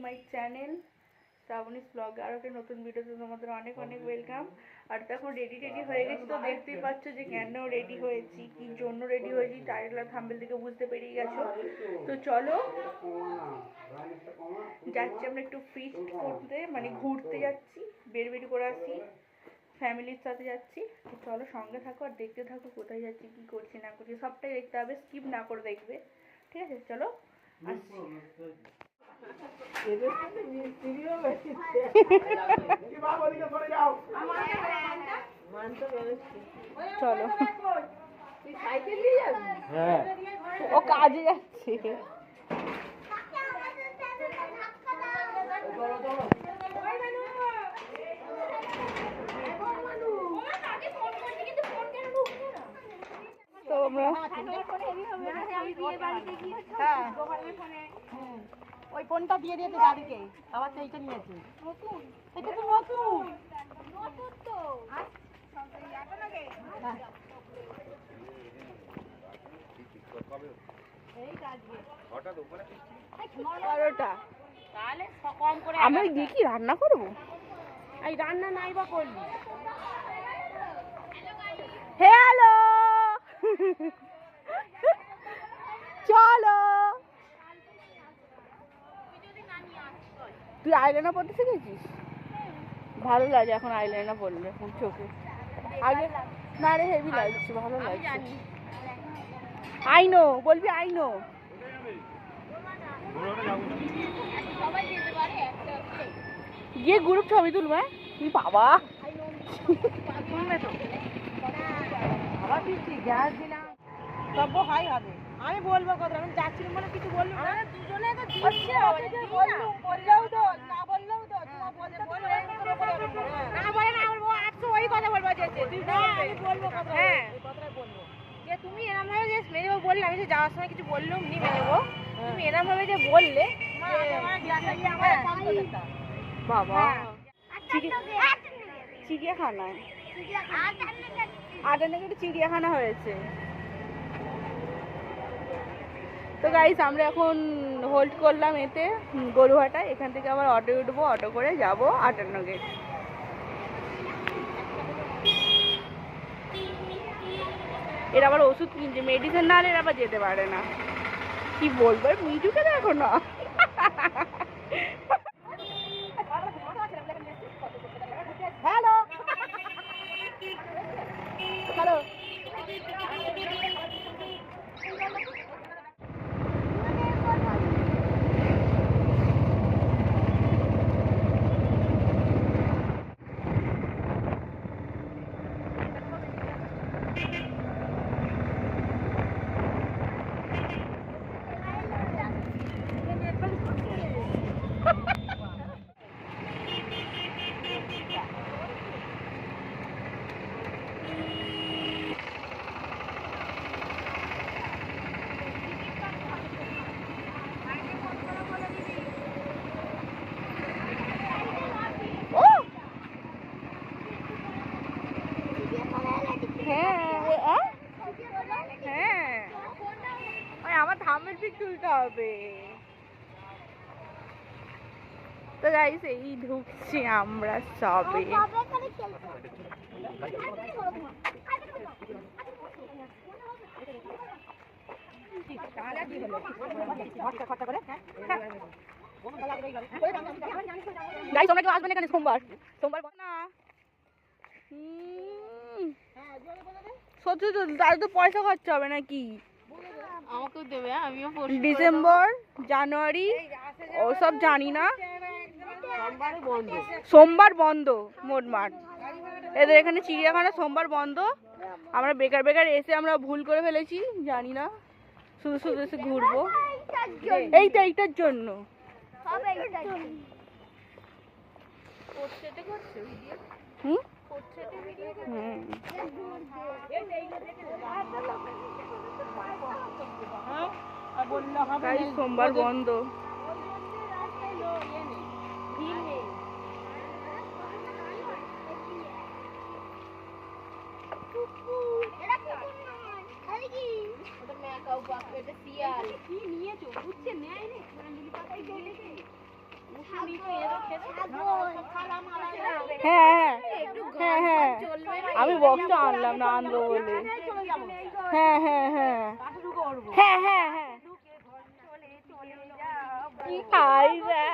My channel Shrabani's blog. আর একটা নতুন ভিডিওতে তোমাদের অনেক অনেক ওয়েলকাম। আর তো এখন রেডি হয়ে গেছি, তো দেখতেই পাচ্ছ যে কেন রেডি হয়েছি, কি জন্য রেডি হয়েছি, টাইটেল আর থাম্বনেল থেকে বুঝতে পেরিয়ে গেছো। তো চলো যাচ্ছি আমরা একটু ফিস্ট করতে, মানে ঘুরতে যাচ্ছি, বের করে আসি, ফ্যামিলির সাথে যাচ্ছি। তো চলো সঙ্গে থাকো আর দেখতে থাকো কোথায় যাচ্ছি, কি করছি না করছি সবটাই দেখতে হবে, স্কিপ না করে দেখবে, ঠিক আছে? চলো আসছি। চলো ও কাজে যাচ্ছে। তো আমরা ওই ফোনটা দিয়ে দিয়েছে দাদিকে, আবার সেইটা নিয়েছে। এটা তো নতুন তো আমরা গিয়ে কি রান্না করবো? এই রান্না নাই বা করলি। হ্যালো চলো। তুই আইলাইনার পড়তে শিখেছিস? ভালো লাগে এখন আইলাইনার পড়লে চোখে, আগে না রে হেভি লাগছে, ভালো লাগছে। আইনো বলবি, আইনো গিয়ে গ্রুপ ছবি তুলবে। কি বাবা সব হাই হবে। আমি বলবো কথা, আমি যাচ্ছিলাম বলে কিছু বলবো না। দুজনে তো বললেও তো না বললেও তো না বলে না বলবো, আজকে ওই কথা বলবো যে আমি বলবো কথা, হ্যাঁ এই কথাটাই বলবো যে তুমি এরকম ভাবে যে মেনে নেবো বললে, আমি যে যাওয়ার সময় কিছু বললাম নি মেনে নেবো, তুমি এরকম ভাবে যে বললে বাবা চিড়িয়াখানায়, আটানগরে চিড়িয়াখানা হয়েছে। তো গাইস আমরা এখন হোল্ড করলাম এতে গরুহাটায়, এখান থেকে আবার অটো উঠবো, অটো করে যাবো 58 গেট। এর আবার ওষুধ কিনছে, মেডিসিন না হলে এর আবার যেতে পারে না। কি বলবো, মিঠুকে দেখো না। হ্যালো হ্যালো আমার থামের পিক তুলতে হবে। তো গাইস এই ঢুকছি আমরা সবে। গাইস তোমরা কেউ আসবেন এখানে সোমবার না? সত্যি তো, তাহলে তো পয়সা খরচা হবে নাকি? আমাকেও দেবে, আমিও ডিসেম্বর জানুয়ারি ওসব জানি না, সোমবার বন্ধ মোটমাট। এদের এখানে চিড়িয়াখানা সোমবার বন্ধ। আমরা বেকার এসে আমরা ভুল করে ফেলেছি, জানি না, শুধু শুধু এসে ঘুরবো এইটার জন্য। সোমবার বন্ধ। হ্যাঁ হ্যাঁ হ্যাঁ হ্যাঁ, আমি বক্সটা আনলাম না, আনবো বলে। হ্যাঁ হ্যাঁ হ্যাঁ হ্যাঁ হ্যাঁ হ্যাঁ, কি খাই রে?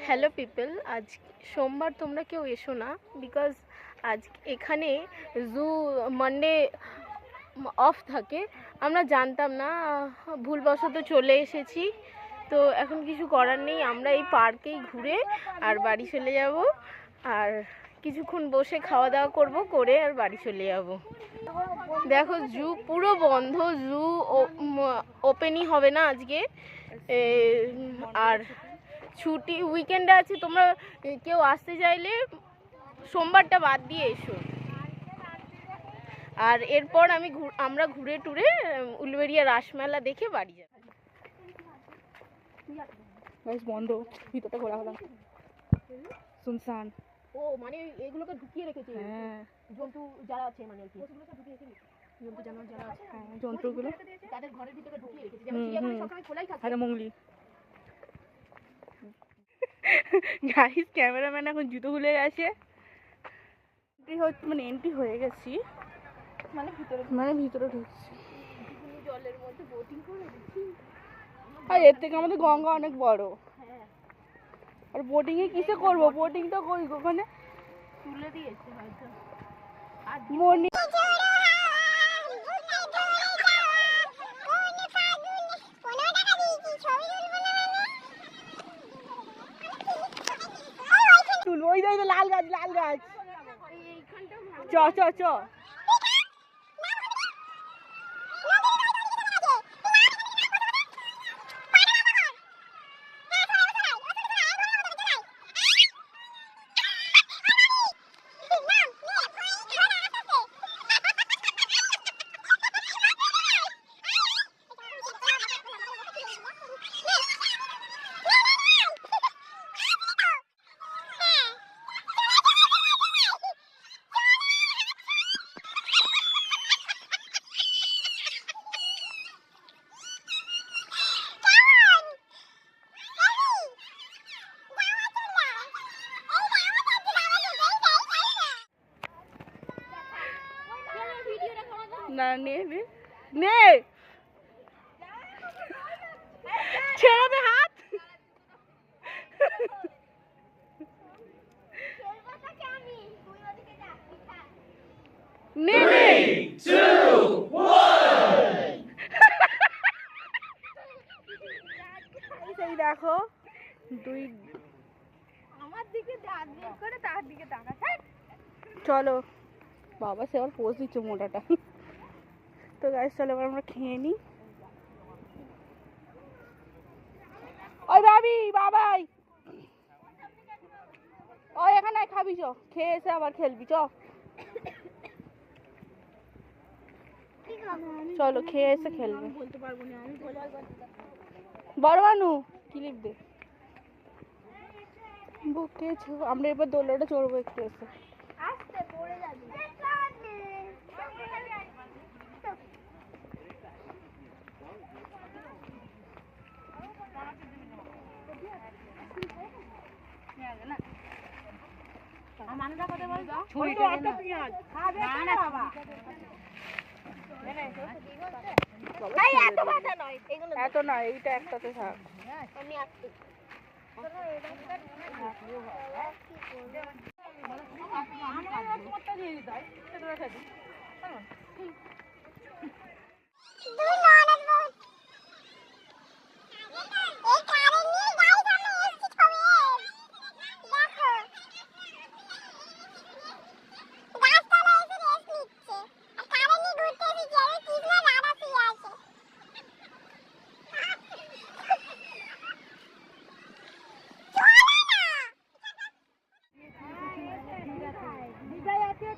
হ্যালো পিপল, আজ সোমবার, তোমরা কেউ এসো না, বিকজ আজ এখানে জু মানডে অফ থাকে। আমরা জানতাম না, ভুলবশত চলে এসেছি। তো এখন কিছু করার নেই, আমরা এই পার্কেই ঘুরে আর বাড়ি চলে যাব। আর কিছুক্ষণ বসে খাওয়া দাওয়া করব, করে আর বাড়ি চলে যাব। দেখো জু পুরো বন্ধ, জু ওপেনই হবে না আজকে। আর ছুটি উইকেন্ডে আছে, তোমরা কেউ আসতে চাইলে সোমবারটা বাদ দিয়ে এসো। আর এরপর আমরা ঘুরে টুরে উলুবেড়িয়া রাসমেলা দেখে বাড়ি যাব। বন্ধ, ভিতরটা ঘোরা হলো শুনশান। ও মানে এগুলোকে ঢুকিয়ে রেখেছে, হ্যাঁ জন্তু যারা আছে, মানে আর কি জন্তু জানোয়ার যারা আছে, হ্যাঁ যন্ত্রগুলো তাদের ঘরের ভিতরে ঢুকিয়ে রেখেছে। যেমন চিড়িয়াখানা সবসময় খোলাই থাকে। আরে মঙ্গলি গাইস, ক্যামেরাম্যান এখন জুতো খুলে গেছে। মানে এন্ট্রি হয়ে গেছি, মানে ভিতরে ঢুকছি। জলের মধ্যে বোটিং করে দিচ্ছি। আর এর থেকে আমাদের গঙ্গা অনেক বড়। আর বোটিং এ কিসে করবো? বোটিং তো করি ওখানে তুলে দিয়েছে হয়তো। মনি তুলবো, ওই যে লাল গাছ, লাল গাছ। চ চ চ, না নেবে নে, ছেড়ে দে হাত। নে নে, 3, 2, 1 এই দেখো দুই আমার দিকে দাঁত বের করে তার দিকে তাকাচ্ছে। চলো বাবা, সে আবার পোজ দিচ্ছে মোটাটা। তো গাইস চলো এবার আমরা খেয়ে নিই। ওই ভাবি, বাবাই, ওই এখানে খাবি, চ খেয়ে এসে আবার খেলবি, চ চলো খেয়ে এসে খেলবে। বলতে পারবো না আমি, বড় মানু ক্লিপ দে। বকেছো, আমরা এবার দোলনাটা চড়বো একটু এসে। আস্তে পড়ে যাবি। মানুষটা কথা বল, ছুরিটা একটা পেঁয়াজ খাবে না বাবা। এত কথা নয়, এগুলো এত না, এইটা একটাতে থাক। আমি আসছি।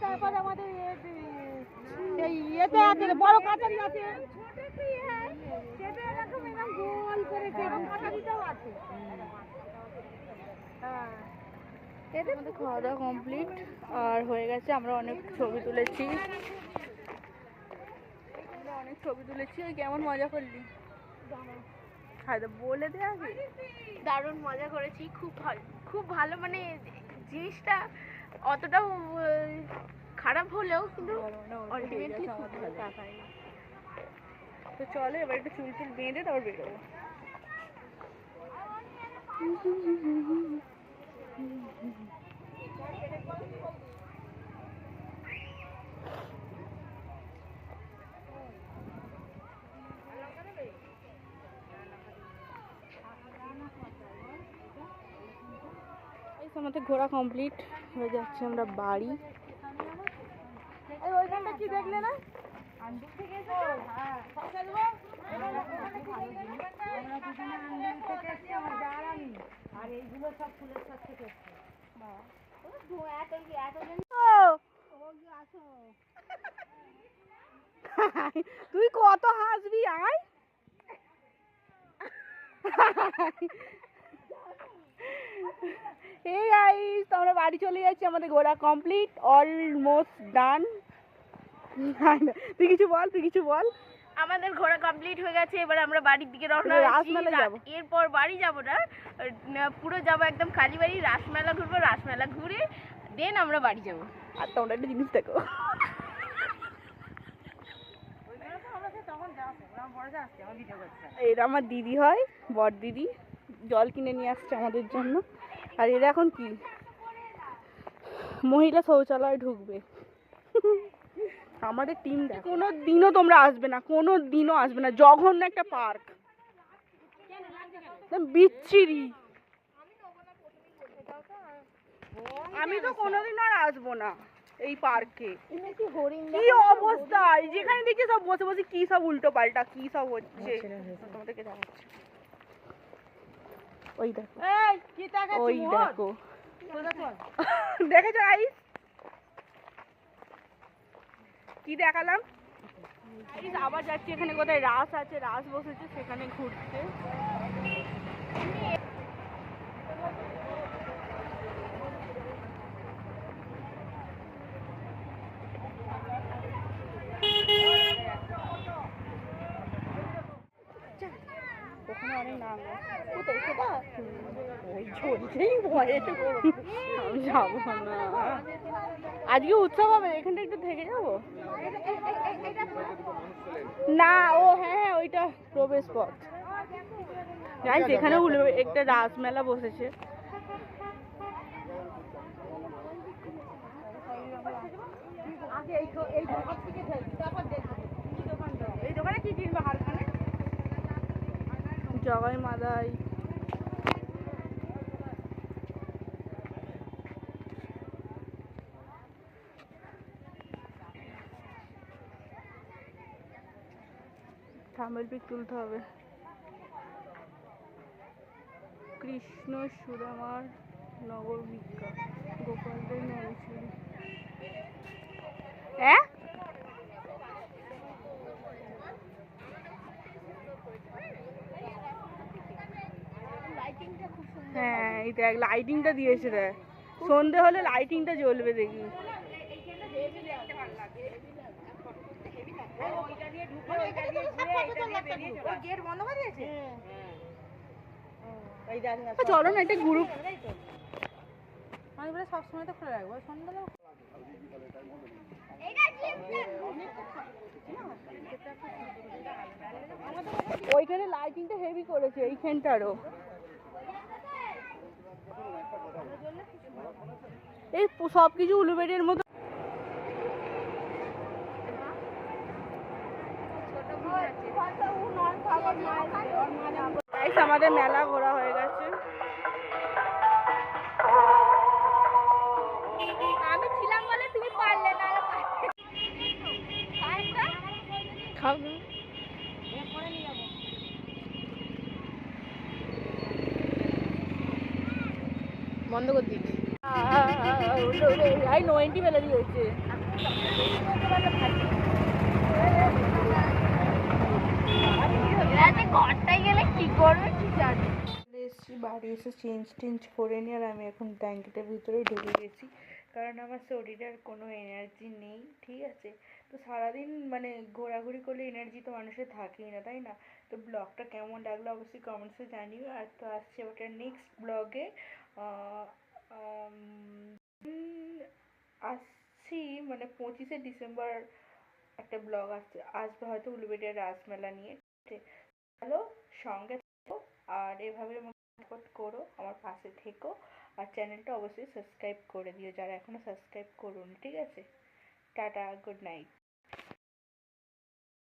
তারপর আমাদের বড় কাটারি আছে, ছোট একটু সেটা এরকম এরকম গোল করে কাটারিটাও আছে। হ্যাঁ, আমাদের খাওয়া দাওয়া কমপ্লিট আর হয়ে গেছে। আমরা অনেক ছবি তুলেছি, ওই কেমন মজা করলি হয়তো বলে দে আগে। দারুণ মজা করেছি, খুব ভালো মানে জিনিসটা অতটাও খারাপ হলেও কিন্তু আলটিমেটলি খুব ভালো। তো চলো এবার একটু চুল টুল বেঁধে তারপর বেরোবো। আমাদের ঘোরা কমপ্লিট হয়ে যাচ্ছে, আমরা বাড়ি। ওইখানটা কি দেখলে না? আর এইগুলো সব ফুলের সাথে থেকে তুই কত হাসবি আয়। এই গাইস আমরা বাড়ি চলে যাচ্ছি, আমাদের ঘোরা কমপ্লিট, অলমোস্ট ডান। তুই কিছু বল। আমাদের ঘোরা কমপ্লিট হয়ে গেছে, এবার আমরা বাড়ির দিকে রওনা রাসমেলা যাবো। এরপর বাড়ি যাব না, পুরো যাবো একদম কালীবাড়ি, রাসমেলা ঘুরবো, রাসমেলা ঘুরে দেন আমরা বাড়ি যাব। আর তোমরা একটা জিনিস দেখো, এরা আমার দিদি হয়, বড় দিদি, জল কিনে নিয়ে আসছে আমাদের জন্য। আর এরা এখন কি মহিলা শৌচালয় ঢুকবে। আমাদের টিম কোনো দিনও তোমরা আসবে না, কোনো দিনও আসবে না, জঘন্য একটা পার্ক, বিচ্ছিরি। আমি তো কোনোদিন আর আসবো না এই পার্কে। কি অবস্থা, যেখানে দেখি সব বসে বসে কি সব উল্টো পাল্টা কি সব হচ্ছে। তোমাদেরকে দেখাচ্ছি, ওই দেখো ওই দেখো, দেখেছো গাইস কি দেখালাম। আবার যাচ্ছি, এখানে কোথায় রাস আছে, রাস বসেছে সেখানে ঘুরতে। ওখানে অনেক নাম আমি যাবো না, আজকে উৎসব হবে, এখানটা একটু থেকে যাবো না। ও হ্যাঁ ওইটা প্রবেশ পথ। গাইস এখানে একটা রাসমেলা বসেছে। এই দোকানে কি কিনবো? হারখানে জগাই মাদাই, থাম্বনেল পিক তুলতে হবে। কৃষ্ণ সুদামার নগর ভিক্ষা, গোপালদের নরেশ্বরী। হ্যাঁ এই দেখ লাইটিংটা দিয়েছে, দেখ সন্ধে হলে লাইটিংটা জ্বলবে দেখি। চলো না একটা গ্রুপ, আমি বলে সবসময় তো খোলা রাখবো, সন্ধ্যাবেলা ওইখানে লাইটিংটা হেভি করেছে, এইখানটারও। এই সবকিছু উলুবেড়ির মতো। আমাদের মেলা ঘোরা হয়ে গেছে। আমি ছিলাম বলে তুমি পারলে না। খাও বন্ধ করে দিচ্ছি। 90 ফেলে দিয়েছে। এরা যে ঘরটায় গেলে কি করবে কি জানি। চলে এসেছি, বাড়ি এসে চেঞ্জ করে নিয়ে আর আমি এখন ব্ল্যাঙ্কেটের ভিতরে ঢুকে গেছি, কারণ আমার শরীরে আর কোনো এনার্জি নেই, ঠিক আছে। তো সারাদিন মানে ঘোরাঘুরি করলে এনার্জি তো মানুষের থাকেই না, তাই না। তো ব্লগটা কেমন লাগলো অবশ্যই কমেন্টসে জানিও। আর তো আসছে ওটা নেক্সট ব্লগে আসছি, মানে 25শে ডিসেম্বর একটা ব্লগ আসবে হয়তো উলুবেড়িয়া রাসমেলা নিয়ে, ঠিক আছে। চলো, সঙ্গে থেকো আর এভাবে আমাকে সাপোর্ট করো, আমার পাশে থেকো। আর চ্যানেলটা অবশ্যই সাবস্ক্রাইব করে দিও যারা এখনো সাবস্ক্রাইব করোনি, ঠিক আছে। Tata, good night.